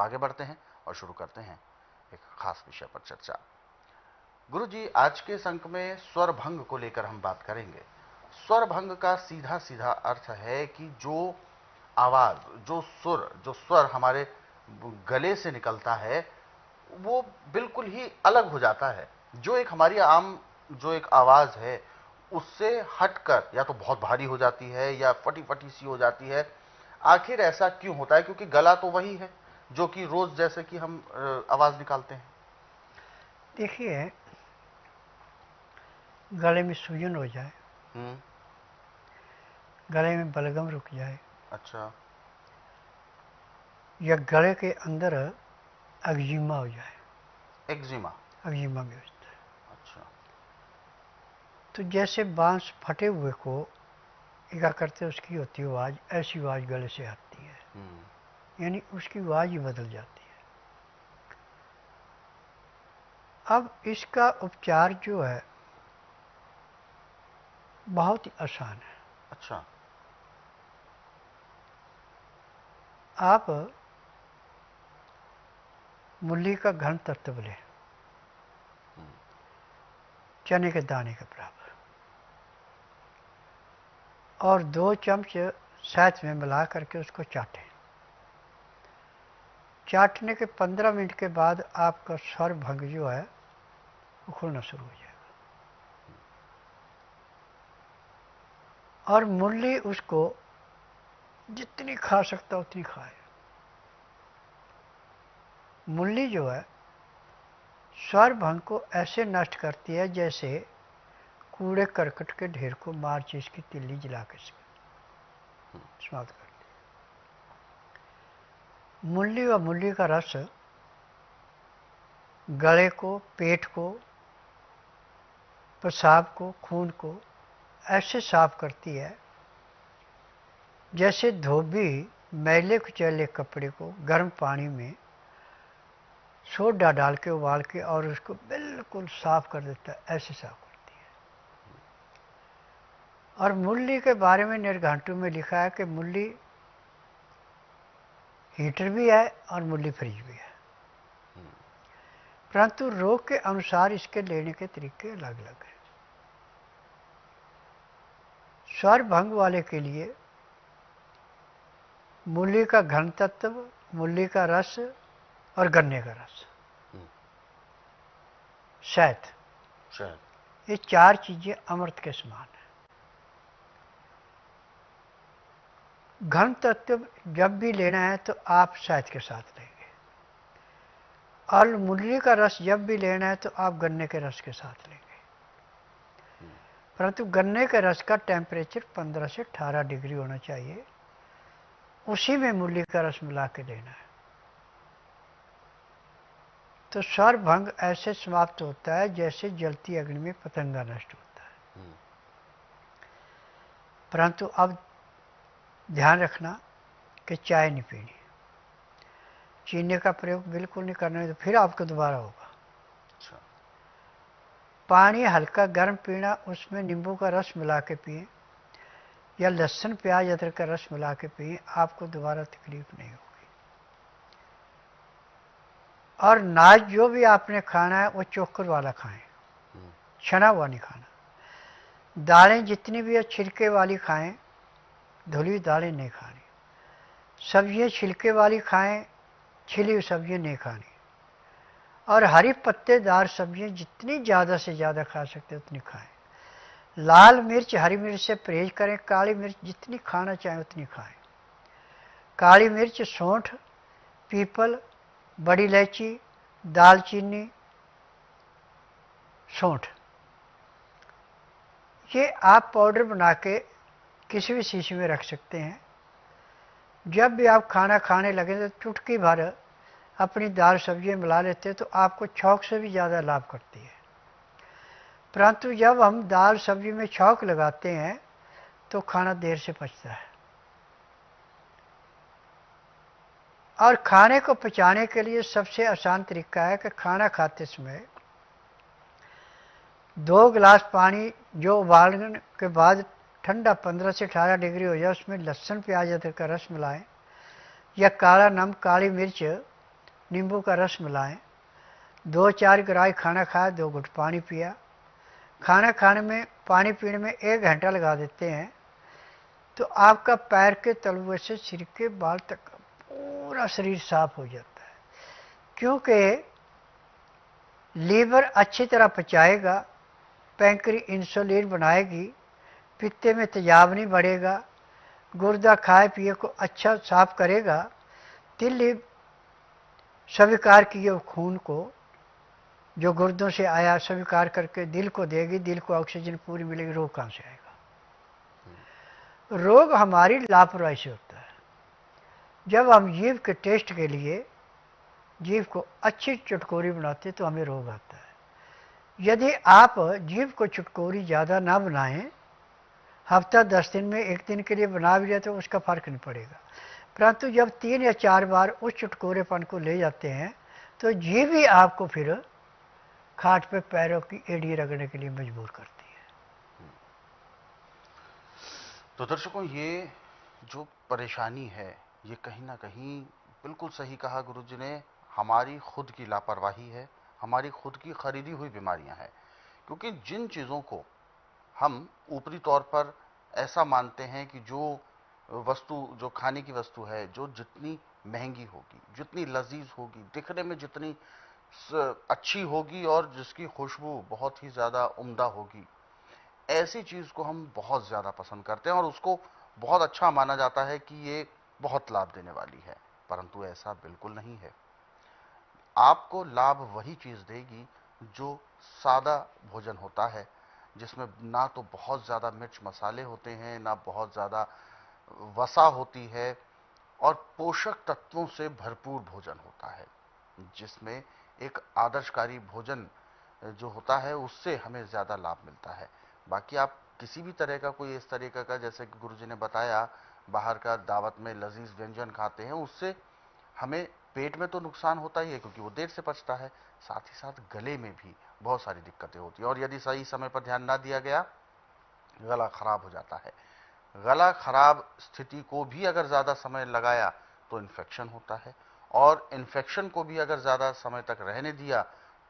आगे बढ़ते हैं और शुरू करते हैं एक खास विषय पर चर्चा। गुरु जी, आज के इस अंक में स्वर भंग को लेकर हम बात करेंगे। स्वर भंग का सीधा सीधा अर्थ है कि जो आवाज, जो स्वर हमारे गले से निकलता है वो बिल्कुल ही अलग हो जाता है। जो एक हमारी आम जो एक आवाज है उससे हटकर या तो बहुत भारी हो जाती है या फटी फटी सी हो जाती है। आखिर ऐसा क्यों होता है? क्योंकि गला तो वही है जो कि रोज जैसे कि हम आवाज निकालते हैं। देखिए, गले में सूजन हो जाए, हम्म। गले में बलगम रुक जाए, अच्छा। या गले के अंदर एक्जिमा हो जाए। एक्जिमा। एक्जिमा भी होता है। अच्छा। तो जैसे बांस फटे हुए को क्या करते उसकी होती है आवाज़, ऐसी आवाज़ गले से आती है, यानी उसकी आवाज़ ही बदल जाती है। अब इसका उपचार जो है बहुत ही आसान है। अच्छा। आप मूली का घन तत्व लें, चने के दाने के बराबर, और 2 चम्मच शहद में मिला करके उसको चाटें। चाटने के 15 मिनट के बाद आपका स्वर भंग जो है वो खुलना शुरू हो जाएगा। और मूली उसको जितनी खा सकता उतनी खाए। मूली जो है स्वर भंग को ऐसे नष्ट करती है जैसे कूड़े करकट के ढेर को माचिस की तिल्ली जला के समाप्त करती है। मूली व मूली का रस गले को, पेट को, पेशाब को, खून को ऐसे साफ करती है जैसे धोबी मैले कुचैले कपड़े को गर्म पानी में सोडा डाल के उबाल के और उसको बिल्कुल साफ कर देता है, ऐसे साफ करती है। और मूली के बारे में निर्घंटु में लिखा है कि मूली हीटर भी है और मूली फ्रिज भी है, परंतु रोग के अनुसार इसके लेने के तरीके अलग अलग हैं। स्वर भंग वाले के लिए मूली का घन तत्व, मूली का रस और गन्ने का रस, शहद, ये 4 चीजें अमृत के समान है। घन तत्व जब भी लेना है तो आप शहद के साथ लेंगे, और मूली का रस जब भी लेना है तो आप गन्ने के रस के साथ लेंगे। परंतु गन्ने के रस का टेम्परेचर 15 से 18 डिग्री होना चाहिए, उसी में मूली का रस मिला के लेना है। तो स्वर भंग ऐसे समाप्त होता है जैसे जलती अग्नि में पतंगा नष्ट होता है। परंतु अब ध्यान रखना कि चाय नहीं पीनी, चीनी का प्रयोग बिल्कुल नहीं करना, तो फिर आपको दोबारा होगा। पानी हल्का गर्म पीना, उसमें नींबू का रस मिला के पिए या लहसुन प्याज अदरक का रस मिला के पिए, आपको दोबारा तकलीफ नहीं होगी। और नाज जो भी आपने खाना है वो चोकर वाला खाएं, छना हुआ नहीं खाना। दालें जितनी भी है छिलके वाली खाएं, धुली दालें नहीं खानी। सब्जियां छिलके वाली खाएं, छिली हुई सब्जियां नहीं खानी। और हरी पत्तेदार सब्जियां जितनी ज़्यादा से ज़्यादा खा सकते उतनी खाएं। लाल मिर्च, हरी मिर्च से परहेज करें। काली मिर्च जितनी खाना चाहें उतनी खाएं। काली मिर्च, सौंठ, पीपल, बड़ी इलायची, दालचीनी, सौंठ, ये आप पाउडर बना के किसी भी शीशी में रख सकते हैं। जब भी आप खाना खाने लगे तो चुटकी भर अपनी दाल सब्जियां मिला लेते हैं, तो आपको छौंक से भी ज़्यादा लाभ करती है। परंतु जब हम दाल सब्जी में छौंक लगाते हैं तो खाना देर से पचता है। और खाने को पचाने के लिए सबसे आसान तरीका है कि खाना खाते समय 2 गिलास पानी जो उबालने के बाद ठंडा 15 से 18 डिग्री हो जाए, उसमें लहसुन प्याज अदरक का रस मिलाएं, या काला नमक, काली मिर्च नींबू का रस मिलाएं, 2-4 ग्रास खाना खाया, 2 घुट पानी पिया। खाना खाने में, पानी पीने में 1 घंटा लगा देते हैं तो आपका पैर के तलवे से सिर के बाल तक का पूरा शरीर साफ हो जाता है। क्योंकि लीवर अच्छी तरह पचाएगा, पैंक्री इंसुलिन बनाएगी, पित्ते में तेजाब नहीं बढ़ेगा, गुर्दा खाए पिए को अच्छा साफ करेगा, तिल्ली स्वीकार किए खून को जो गुर्दों से आया स्वीकार करके दिल को देगी, दिल को ऑक्सीजन पूरी मिलेगी, रोग कहाँ से आएगा? रोग हमारी लापरवाही से होता है। जब हम जीभ के टेस्ट के लिए जीभ को अच्छी चुटकोरी बनाते तो हमें रोग आता है। यदि आप जीभ को चुटकोरी ज़्यादा ना बनाएं, हफ्ता 10 दिन में 1 दिन के लिए बना भी जाए तो उसका फर्क नहीं पड़ेगा। परंतु जब 3 या 4 बार उस चुटकोरेपन को ले जाते हैं तो जीभ ही आपको फिर खाट पे पैरों की एड़ी रगड़ने के लिए मजबूर करती है। तो दर्शकों, ये जो परेशानी है ये कहीं ना कहीं बिल्कुल सही कहा गुरुजी ने, हमारी खुद की लापरवाही है, हमारी खुद की खरीदी हुई बीमारियां हैं। क्योंकि जिन चीज़ों को हम ऊपरी तौर पर ऐसा मानते हैं कि जो वस्तु, जो खाने की वस्तु है, जो जितनी महंगी होगी, जितनी लजीज होगी, दिखने में जितनी अच्छी होगी और जिसकी खुशबू बहुत ही ज़्यादा उम्दा होगी, ऐसी चीज़ को हम बहुत ज़्यादा पसंद करते हैं और उसको बहुत अच्छा माना जाता है कि ये बहुत लाभ देने वाली है। परंतु ऐसा बिल्कुल नहीं है। आपको लाभ वही चीज़ देगी जो सादा भोजन होता है, जिसमें ना तो बहुत ज़्यादा मिर्च मसाले होते हैं, ना बहुत ज़्यादा वसा होती है, और पोषक तत्वों से भरपूर भोजन होता है, जिसमें एक आदर्शकारी भोजन जो होता है उससे हमें ज़्यादा लाभ मिलता है। बाकी आप किसी भी तरह का कोई इस तरीके का, जैसे कि गुरुजी ने बताया, बाहर का दावत में लजीज व्यंजन खाते हैं, उससे हमें पेट में तो नुकसान होता ही है क्योंकि वो देर से पचता है, साथ ही साथ गले में भी बहुत सारी दिक्कतें होती हैं। और यदि सही समय पर ध्यान ना दिया गया, गला खराब हो जाता है। गला खराब स्थिति को भी अगर ज़्यादा समय लगाया तो इन्फेक्शन होता है, और इन्फेक्शन को भी अगर ज़्यादा समय तक रहने दिया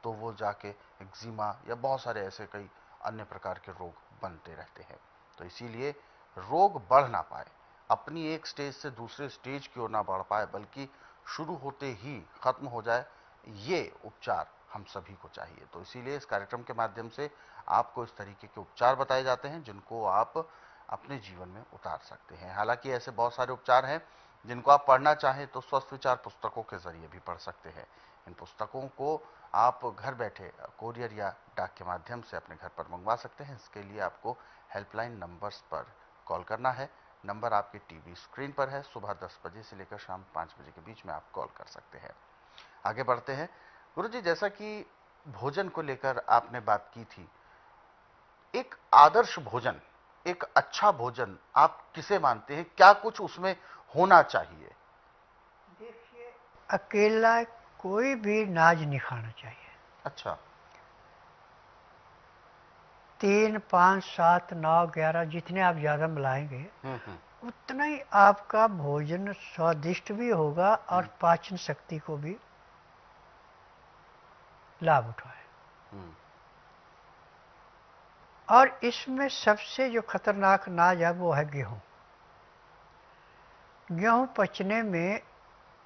तो वो जाके एक्जिमा या बहुत सारे ऐसे कई अन्य प्रकार के रोग बनते रहते हैं। तो इसीलिए रोग बढ़ ना पाए, अपनी एक स्टेज से दूसरे स्टेज की ओर ना बढ़ पाए, बल्कि शुरू होते ही खत्म हो जाए, ये उपचार हम सभी को चाहिए। तो इसीलिए इस कार्यक्रम के माध्यम से आपको इस तरीके के उपचार बताए जाते हैं जिनको आप अपने जीवन में उतार सकते हैं। हालांकि ऐसे बहुत सारे उपचार हैं जिनको आप पढ़ना चाहें तो स्वस्थ विचार पुस्तकों के जरिए भी पढ़ सकते हैं। इन पुस्तकों को आप घर बैठे कोरियर या डाक के माध्यम से अपने घर पर मंगवा सकते हैं। इसके लिए आपको हेल्पलाइन नंबर्स पर कॉल करना है। नंबर आपकी टीवी स्क्रीन पर है। सुबह 10 बजे से लेकर शाम 5 बजे के बीच में आप कॉल कर सकते हैं। आगे बढ़ते हैं। गुरुजी, जैसा कि भोजन को लेकर आपने बात की थी, एक आदर्श भोजन, एक अच्छा भोजन आप किसे मानते हैं? क्या कुछ उसमें होना चाहिए? देखिए, अकेला कोई भी नाज नहीं खाना चाहिए। अच्छा। 3, 5, 7, 9, 11 जितने आप ज़्यादा मिलाएंगे उतना ही आपका भोजन स्वादिष्ट भी होगा और पाचन शक्ति को भी लाभ उठाए। और इसमें सबसे जो खतरनाक नाज है वो है गेहूं। गेहूं पचने में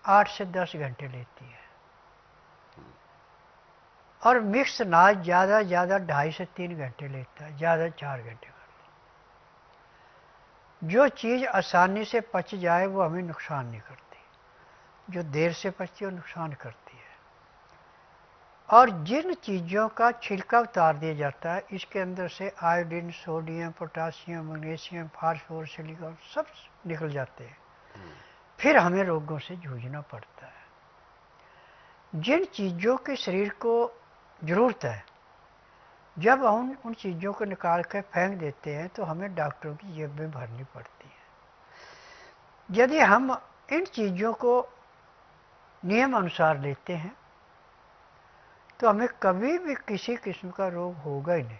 8 से 10 घंटे लेती है, और मिक्स नाज ज़्यादा 2.5 से 3 घंटे लेता है, ज़्यादा 4 घंटे का। जो चीज़ आसानी से पच जाए वो हमें नुकसान नहीं करती, जो देर से पचती है वो नुकसान करती है। और जिन चीज़ों का छिलका उतार दिया जाता है, इसके अंदर से iodine, sodium, potassium, magnesium, phosphorus, silicon सब निकल जाते हैं, फिर हमें रोगों से जूझना पड़ता है। जिन चीज़ों के शरीर को ज़रूरत है, जब हम उन चीज़ों को निकाल कर फेंक देते हैं तो हमें डॉक्टरों की जेब में भरनी पड़ती है। यदि हम इन चीज़ों को नियम अनुसार लेते हैं तो हमें कभी भी किसी किस्म का रोग होगा ही नहीं।